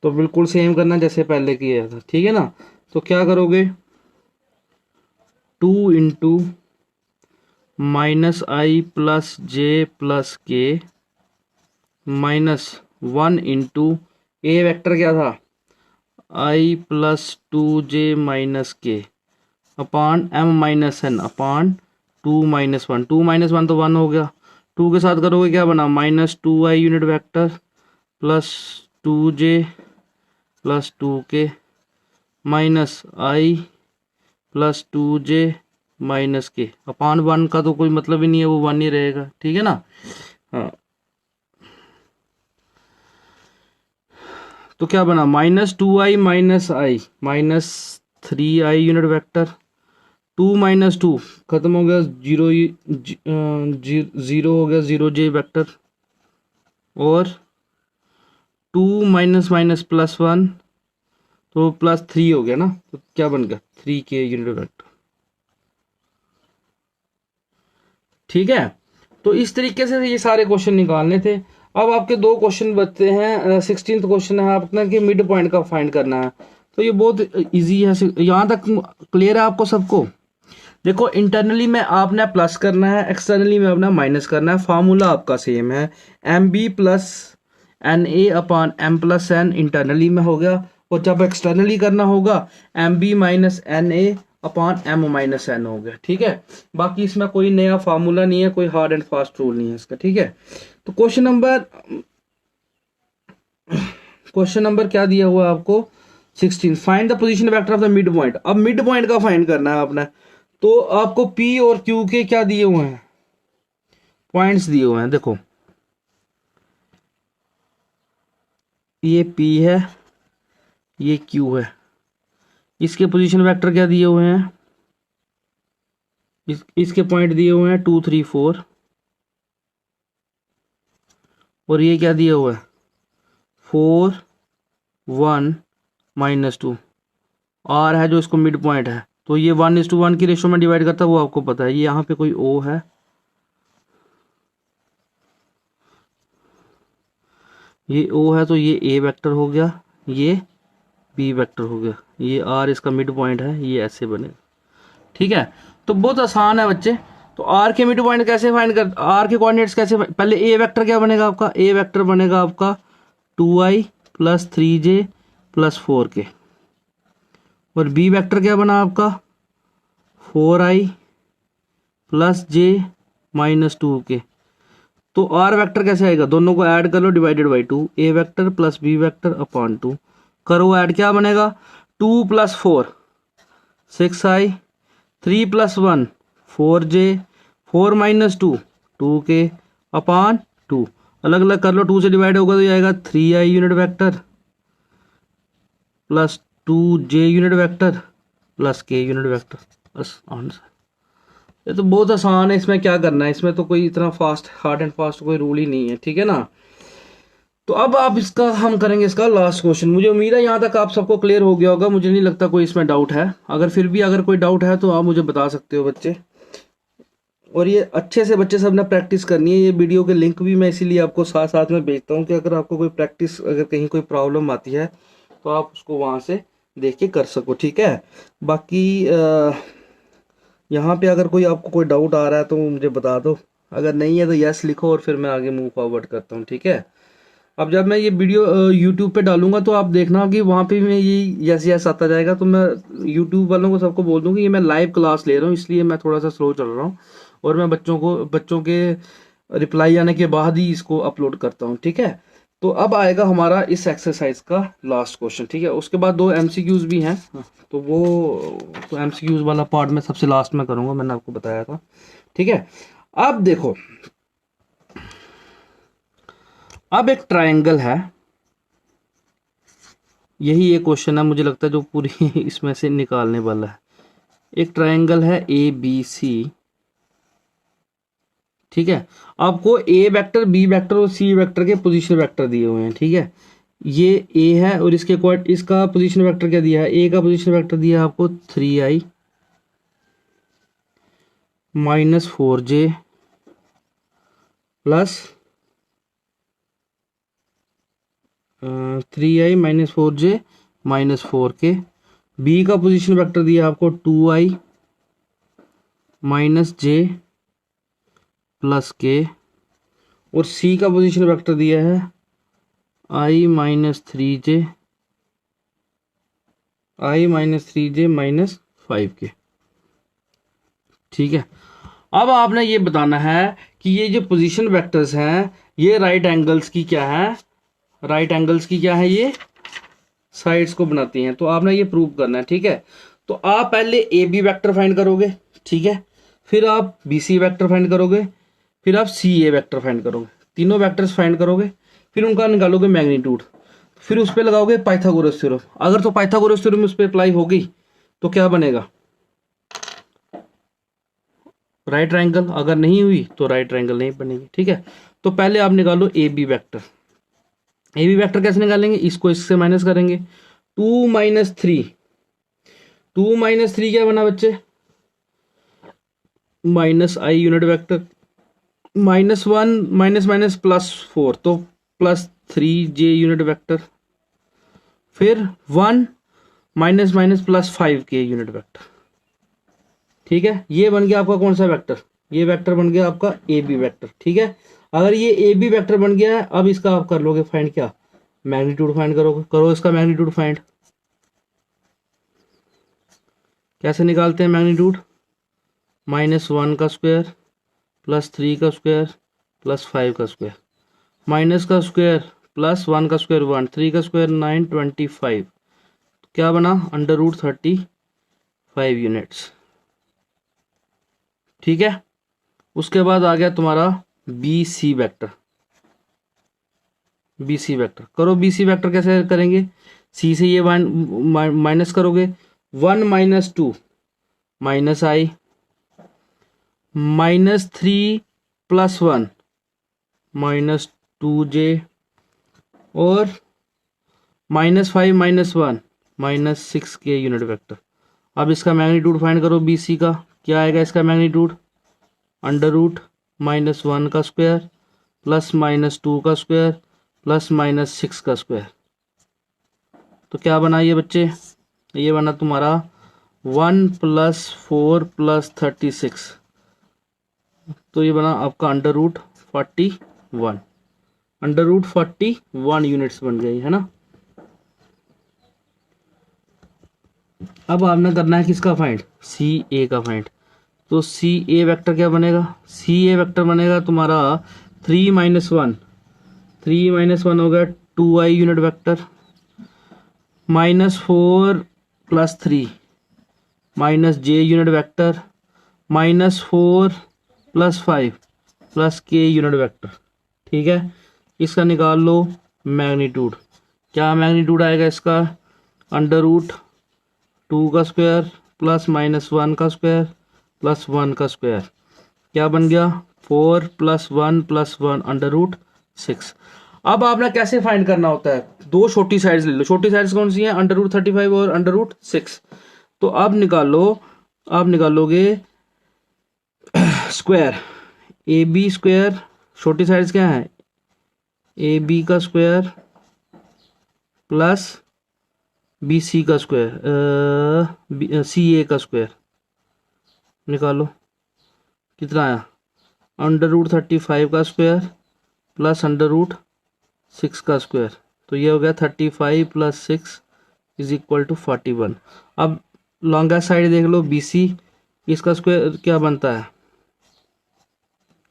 तो बिल्कुल सेम करना जैसे पहले किया था, ठीक है ना। तो क्या करोगे, 2 × -i+j+k -1 × ए वेक्टर क्या था i+2j-k/m-n/2 -1, 2 - 1 तो 1 हो गया। 2 के साथ करोगे क्या बना -2i unit vector +2j+2k -i+2j-k/1 का तो कोई मतलब ही नहीं है, वो 1 ही रहेगा। ठीक है ना। हाँ, तो क्या बना -2i -i -3i unit vector, 2 - 2 खत्म हो गया, 0 0 हो गया, 0j वेक्टर, और 2 - -+1 तो +3 हो गया ना। तो क्या बन गया 3k यूनिट वेक्टर। ठीक है, तो इस तरीके से ये सारे क्वेश्चन निकालने थे। अब आपके दो क्वेश्चन बचते हैं। 16th क्वेश्चन है आपका कि मिड पॉइंट का फाइंड करना है। तो ये बहुत इजी है, यहाँ तक क्लियर है आपको सबको। देखो इंटरनली में आपने प्लस करना है, एक्सटर्नली में आपने माइनस करना है। फार्मूला आपका सेम है, mb+na/m+n इंटरनली में हो गया, और जब एक्सटर्नली करना होगा mb-na/m-n हो गया। ठीक है, बाकी इसमें कोई नया फार्मूला नहीं है, कोई हार्ड एंड फास्ट रूल नहीं है इसका। ठीक है, तो क्वेश्चन नंबर क्या दिया हुआ है आपको 16, find the position vector of the mid point. अब मिड पॉइंट का फाइंड करना है आपने। तो आपको P और Q के क्या दिए हुए हैं, पॉइंट्स दिए हुए हैं। देखो ये P है, ये Q है, इसके पोजीशन वेक्टर क्या दिए हुए हैं, इसके पॉइंट दिए हुए हैं 2 3 4, और ये क्या दिया हुआ है 4 1 -2। आर है जो इसको मिड पॉइंट है, तो ये 1:1 की रेशो में डिवाइड करता है, वो आपको पता है। ये यहाँ पे कोई ओ है, ये ओ है, तो ये ए वेक्टर हो गया, ये बी वेक्टर हो गया, ये आर इसका मिड पॉइंट है, ये ऐसे बनेगा। ठीक है, तो बहुत आसान है बच्चे। तो आर के मिड पॉइंट कैसे फाइंड कर, आर के कोऑर्डिनेट्स कैसे, पहले ए वेक्टर क्या बनेगा आपका, ए वेक्टर बनेगा आपका 2i + 3j + 4k, और बी वेक्टर क्या बना आपका 4i + j - 2k। तो आर वेक्टर कैसे आएगा, दोनों को ऐड कर लो, divided by 2, A vector + B vector upon 2, करो ऐड, क्या बनेगा 2 + 4 6i, 3 + 1 4j, 4 - 2 2k अपॉन 2, अलग अलग कर लो, 2 से डिवाइड होगा तो ये आएगा 3i unit vector + 2j unit vector + k unit vector, बस आंसर। ये तो बहुत आसान है, इसमें क्या करना है, इसमें तो कोई इतना फास्ट हार्ड एंड फास्ट कोई रूल ही नहीं है, ठीक है ना। तो अब आप इसका हम करेंगे इसका लास्ट क्वेश्चन। मुझे उम्मीद है यहाँ तक आप सबको क्लियर हो गया होगा, मुझे नहीं लगता कोई इसमें डाउट है। अगर फिर भी अगर कोई डाउट है तो आप मुझे बता सकते हो बच्चे, और ये अच्छे से बच्चे सब ने प्रैक्टिस करनी है। ये वीडियो के लिंक भी मैं इसीलिए आपको साथ साथ में भेजता हूँ कि अगर आपको कोई प्रैक्टिस, अगर कहीं कोई प्रॉब्लम आती है तो आप उसको वहाँ से देख के कर सको, ठीक है। बाकी यहाँ पे अगर कोई आपको कोई डाउट आ रहा है तो मुझे बता दो, अगर नहीं है तो यस लिखो और फिर मैं आगे मूव फॉरवर्ड करता हूँ, ठीक है। अब जब मैं ये वीडियो यूट्यूब पे डालूंगा तो आप देखना कि वहाँ पे मैं ये यस यस आता जाएगा, तो मैं यूट्यूब वालों को सबको बोल दूँ कि ये मैं लाइव क्लास ले रहा हूँ, इसलिए मैं थोड़ा सा स्लो चल रहा हूँ, और मैं बच्चों के रिप्लाई आने के बाद ही इसको अपलोड करता हूँ, ठीक है। तो अब आएगा हमारा इस एक्सरसाइज का लास्ट क्वेश्चन, ठीक है। उसके बाद 2 MCQs भी हैं, तो वो तो MCQs वाला पार्ट मैं सबसे लास्ट में करूँगा, मैंने आपको बताया था, ठीक है। अब देखो, अब एक ट्रायंगल है, यही एक क्वेश्चन है मुझे लगता है जो पूरी इसमें से निकालने वाला है। एक ट्रायंगल है ABC, ठीक है। आपको ए वेक्टर, बी वेक्टर और सी वेक्टर के पोजीशन वेक्टर दिए हुए हैं, ठीक है। ये ए है और इसका पोजीशन वेक्टर क्या दिया है, ए का पोजीशन वेक्टर दिया है आपको 3i - 4j plus 3i - 4j - 4k। B का पोजीशन वेक्टर दिया आपको 2i - j प्लस k, और सी का पोजीशन वेक्टर दिया है i - 3j - 5k, ठीक है। अब आपने ये बताना है कि ये जो पोजीशन वेक्टर्स हैं ये राइट एंगल्स की क्या है, राइट एंगल्स की क्या है, ये साइड्स को बनाती हैं, तो आपने ये प्रूव करना है, ठीक है। तो आप पहले ए बी वैक्टर फाइंड करोगे, ठीक है, फिर आप बी सी वैक्टर फाइंड करोगे, फिर आप सी ए वैक्टर फाइंड करोगे, तीनों वैक्टर्स फाइंड करोगे, फिर उनका निकालोगे मैग्नीट्यूड, फिर उस पर लगाओगे पाइथागोरस थ्योरम। अगर तो पाइथागोरस थ्योरम उस पर अप्लाई होगी तो क्या बनेगा, राइट ट्रायंगल। अगर नहीं हुई तो राइट ट्रायंगल नहीं बनेगी, ठीक है। तो पहले आप निकालो A B vector. A B vector कैसे निकालेंगे, इसको इससे माइनस करेंगे, 2 - 3, 2 - 3 क्या बना बच्चे, -i यूनिट वेक्टर, -1 माइनस +4 तो +3j यूनिट वेक्टर, फिर 1 -+5k यूनिट वेक्टर, ठीक है। ये बन गया आपका कौन सा वेक्टर, ये वेक्टर बन गया आपका ए बी वेक्टर, ठीक है। अगर ये ए बी वेक्टर बन गया है, अब इसका आप कर लोगे फाइंड, क्या मैग्नीट्यूड फाइंड करोगे, करो इसका मैग्नीट्यूड फाइंड। कैसे निकालते हैं मैग्नीट्यूड, -1 का स्क्वायर +3 का स्क्वायर +5 का स्क्वायर, माइनस का स्क्वायर +1 का स्क्वायर 1, 3 का स्क्वायर 9, 25, क्या बना √35 यूनिट्स, ठीक है। उसके बाद आ गया तुम्हारा B C vector, BC vector करो, BC वेक्टर कैसे करेंगे, सी से ये माइनस करोगे, 1 minus 2 minus I, minus 3 plus 1 minus 2j, और minus 5 minus 1 minus 6k unit vector. अब इसका मैग्नीट्यूड फाइंड करो बी सी का। क्या आएगा इसका मैग्नीट्यूड? अंडर रूट माइनस 1 का स्क्वायर प्लस माइनस 2 का स्क्वायर प्लस माइनस 6 का स्क्वायर। तो क्या बना ये बच्चे? ये बना तुम्हारा 1 प्लस 4 प्लस 36। तो ये बना आपका under root 41। Under root 41 units बन गई है ना। अब आपने करना है किसका फाइंड? सी ए का फाइंड। तो सी ए वेक्टर क्या बनेगा? सी ए वेक्टर बनेगा तुम्हारा 3 माइनस 1, 3 माइनस 1 हो गया 2i unit vector, minus 4 plus 3 minus j unit vector, minus 4 plus 5 plus k unit vector. ठीक है, इसका निकाल लो मैग्नीट्यूड। क्या मैग्नीट्यूड आएगा इसका? अंडर रूट 2 का स्क्वायर प्लस माइनस 1 का स्क्वायर प्लस 1 का स्क्वायर। क्या बन गया? 4 प्लस 1 प्लस 1 अंडर रूट 6। अब आपने कैसे फाइंड करना होता है? दो छोटी साइड्स ले लो। छोटी साइड्स कौन सी हैं? अंडर रूट 35 और अंडर रूट 6। तो अब निकालो, आप निकालोगे स्क्वायर ए बी स्क्वायर। छोटी साइड्स क्या है? ए बी का स्क्वायर प्लस बी सी का स्क्वायर, सी ए का स्क्वायर। निकालो कितना आया? अंडर रूट 35 का स्क्वायर प्लस अंडर रूट 6 का स्क्वायर। तो ये हो गया 35 प्लस 6 इज इक्वल टू 41। अब लॉन्गेस्ट साइड देख लो बी सी, इसका स्क्वायर क्या बनता है?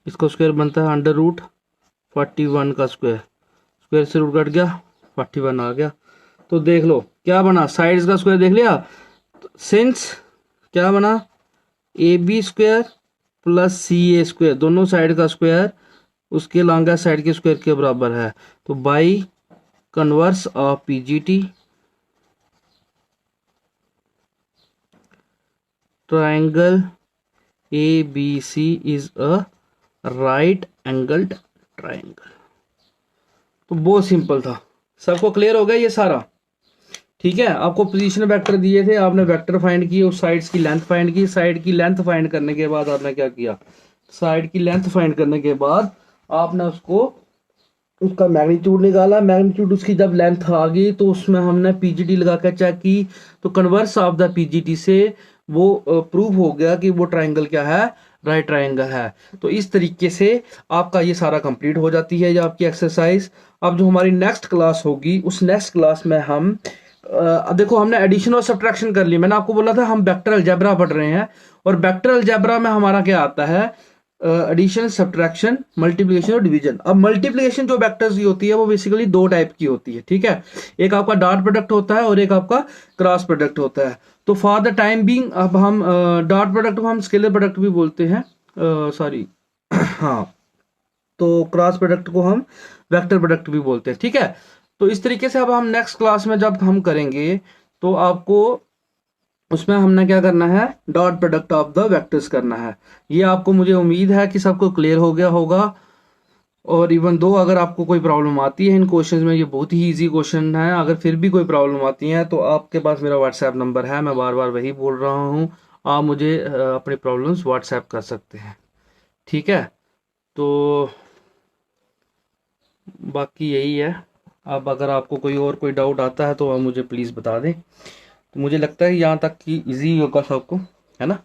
इसका स्क्वायर बनता है अंडर रूट 41 का स्क्वायर। स्क्वायर से रूट कट गया, 41 आ गया। तो देख लो क्या बना, साइड्स का स्क्वायर देख लिया। सिंस क्या बना? A B square plus C A square, दोनों साइड का स्क्वायर उसके लॉन्गेस्ट साइड के स्क्वायर के बराबर है। तो by converse of PGT triangle A B C is a right angled triangle. तो बहुत सिंपल था। सबको क्लियर हो गया ये सारा? ठीक है, आपको पोजीशन वेक्टर दिए थे, आपने वेक्टर फाइंड किए, उस साइड्स की लेंथ फाइंड की। साइड की लेंथ फाइंड करने के बाद आपने क्या किया? साइड की लेंथ फाइंड करने के बाद आपने उसका मैग्नीट्यूड निकाला। मैग्नीट्यूड उसकी जब लेंथ आ गई तो उसमें हमने पीजीटी लगा कर चेक की। तो कन्वर्स ऑफ द पीजीटी से वो प्रूव हो गया कि वो ट्राइंगल क्या है? राइट ट्राइंगल है। तो इस तरीके से आपका ये सारा कंप्लीट हो जाती है ये आपकी एक्सरसाइज। अब जो हमारी नेक्स्ट क्लास होगी, उस नेक्स्ट क्लास में हम देखो हमने एडिशन और सब्ट्रैक्शन कर ली। मैंने आपको बोला था हम वेक्टर अलजेब्रा पढ़ रहे हैं, और वेक्टर अलजेब्रा में हमारा क्या आता है? एडिशन, सब्ट्रैक्शन, मल्टीप्लिकेशन और डिवीजन। अब मल्टीप्लिकेशन जो वेक्टर्स की होती है वो बेसिकली दो टाइप की होती है। ठीक है, एक आपका डॉट प्रोडक्ट होता है और एक आपका क्रॉस प्रोडक्ट होता है। तो फॉर द टाइम बीइंग अब हम डॉट प्रोडक्ट को हम स्केलर प्रोडक्ट भी बोलते हैं, सॉरी हाँ, तो क्रॉस प्रोडक्ट को हम वेक्टर प्रोडक्ट भी बोलते हैं। ठीक है, तो इस तरीके से अब हम नेक्स्ट क्लास में जब हम करेंगे तो आपको उसमें हमने क्या करना है? Dot product of the vectors करना है। ये आपको, मुझे उम्मीद है कि सबको क्लियर हो गया होगा। और इवन दो अगर आपको कोई प्रॉब्लम आती है इन क्वेश्चंस में, ये बहुत ही इजी क्वेश्चन है, अगर फिर भी कोई प्रॉब्लम आती है तो आपके पास मेरा व्हाट्सएप नंबर है, मैं बार बार वही बोल रहा हूँ, आप मुझे अपनी प्रॉब्लम्स व्हाट्सएप कर सकते हैं। ठीक है, तो बाकी यही है। अब अगर आपको कोई और कोई डाउट आता है तो आप मुझे प्लीज़ बता दें। तो मुझे लगता है यहाँ तक कि इजी होगा सबको, है ना।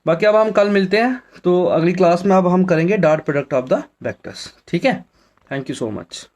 बाकी अब हम कल मिलते हैं तो अगली क्लास में अब हम करेंगे dot product of the vectors. ठीक है, थैंक यू सो मच।